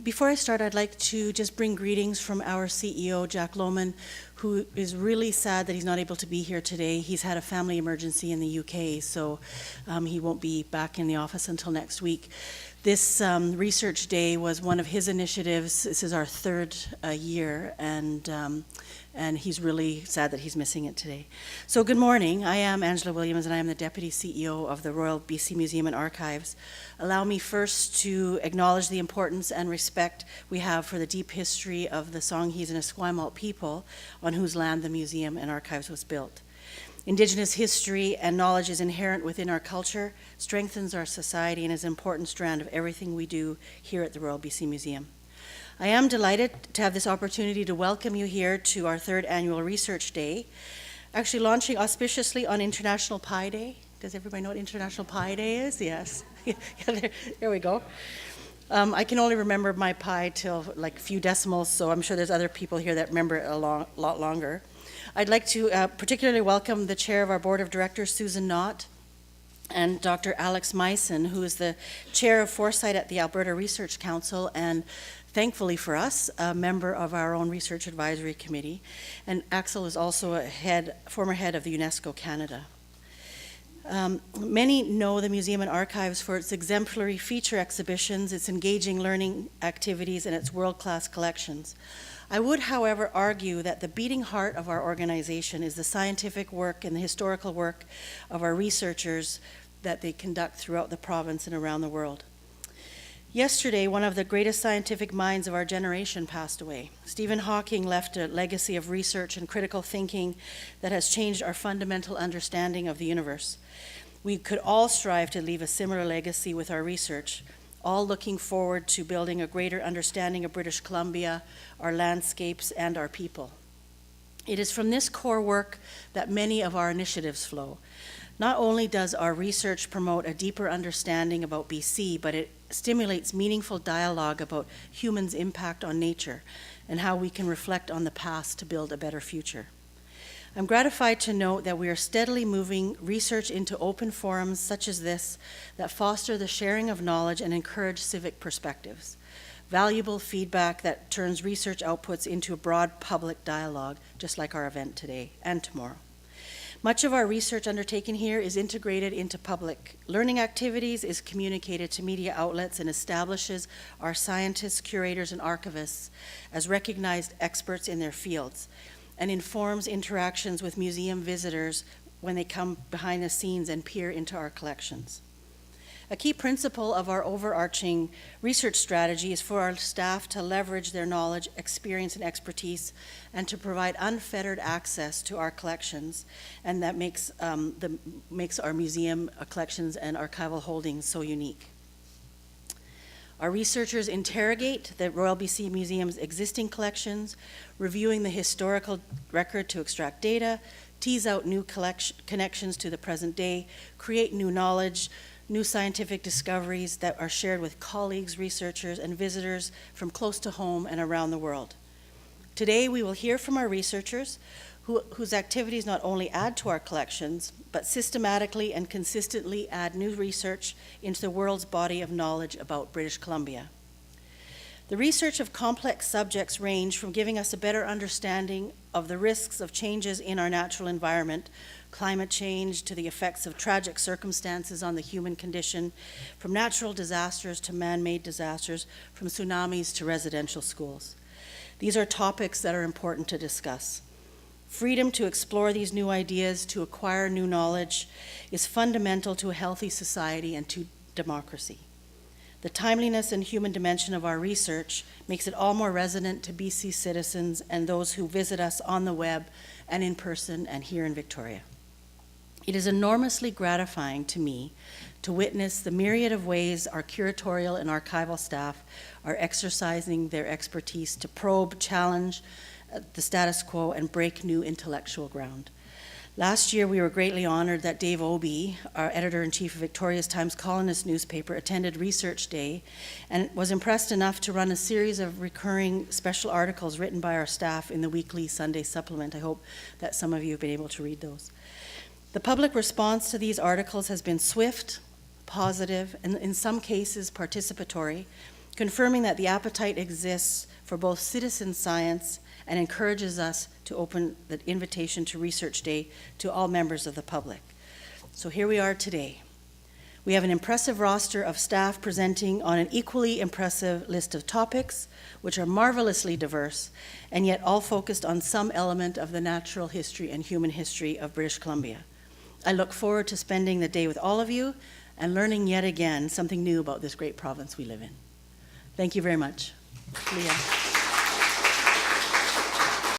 Before I start, I'd like to just bring greetings from our CEO, Jack Lohman, who is really sad that he's not able to be here today. He's had a family emergency in the UK, so he won't be back in the office until next week. This research day was one of his initiatives. This is our third year, and he's really sad that he's missing it today. So good morning. I am Angela Williams, and I am the Deputy CEO of the Royal BC Museum and Archives. Allow me first to acknowledge the importance and respect we have for the deep history of the Songhees and Esquimalt people on whose land the museum and archives was built. Indigenous history and knowledge is inherent within our culture, strengthens our society, and is an important strand of everything we do here at the Royal BC Museum. I am delighted to have this opportunity to welcome you here to our third annual Research Day, actually launching auspiciously on International Pi Day. Does everybody know what International Pi Day is? Yes. there we go. I can only remember my pi till like a few decimals, so I'm sure there's other people here that remember it a lot longer. I'd like to particularly welcome the chair of our board of directors, Susan Knott, and Dr. Alex Meissen, who is the chair of Foresight at the Alberta Research Council, and thankfully for us, a member of our own research advisory committee. And Axel is also a former head of the UNESCO Canada. Many know the Museum and Archives for its exemplary feature exhibitions, its engaging learning activities, and its world-class collections. I would, however, argue that the beating heart of our organization is the scientific work and the historical work of our researchers that they conduct throughout the province and around the world. Yesterday, one of the greatest scientific minds of our generation passed away. Stephen Hawking left a legacy of research and critical thinking that has changed our fundamental understanding of the universe. We could all strive to leave a similar legacy with our research, all looking forward to building a greater understanding of British Columbia, our landscapes, and our people. It is from this core work that many of our initiatives flow. Not only does our research promote a deeper understanding about BC, but it stimulates meaningful dialogue about humans' impact on nature and how we can reflect on the past to build a better future. I'm gratified to note that we are steadily moving research into open forums such as this that foster the sharing of knowledge and encourage civic perspectives. Valuable feedback that turns research outputs into a broad public dialogue, just like our event today and tomorrow. Much of our research undertaken here is integrated into public learning activities, is communicated to media outlets, and establishes our scientists, curators, and archivists as recognized experts in their fields, and informs interactions with museum visitors when they come behind the scenes and peer into our collections. A key principle of our overarching research strategy is for our staff to leverage their knowledge, experience, and expertise, and to provide unfettered access to our collections, and that makes our museum collections and archival holdings so unique. Our researchers interrogate the Royal BC Museum's existing collections, reviewing the historical record to extract data, tease out new connections to the present day, create new knowledge, new scientific discoveries that are shared with colleagues, researchers, and visitors from close to home and around the world. Today, we will hear from our researchers whose activities not only add to our collections, but systematically and consistently add new research into the world's body of knowledge about British Columbia. The research of complex subjects range from giving us a better understanding of the risks of changes in our natural environment, climate change, to the effects of tragic circumstances on the human condition, from natural disasters to man-made disasters, from tsunamis to residential schools. These are topics that are important to discuss. Freedom to explore these new ideas, to acquire new knowledge, is fundamental to a healthy society and to democracy. The timeliness and human dimension of our research makes it all more resonant to BC citizens and those who visit us on the web and in person and here in Victoria. It is enormously gratifying to me to witness the myriad of ways our curatorial and archival staff are exercising their expertise to probe, challenge the status quo, and break new intellectual ground. Last year, we were greatly honored that Dave Obey, our editor-in-chief of Victoria's Times Colonist newspaper, attended Research Day and was impressed enough to run a series of recurring special articles written by our staff in the weekly Sunday supplement. I hope that some of you have been able to read those. The public response to these articles has been swift, positive, and in some cases participatory, confirming that the appetite exists for both citizen science and encourages us to open the invitation to Research Day to all members of the public. So here we are today. We have an impressive roster of staff presenting on an equally impressive list of topics, which are marvelously diverse, and yet all focused on some element of the natural history and human history of British Columbia. I look forward to spending the day with all of you and learning yet again something new about this great province we live in. Thank you very much. Leah.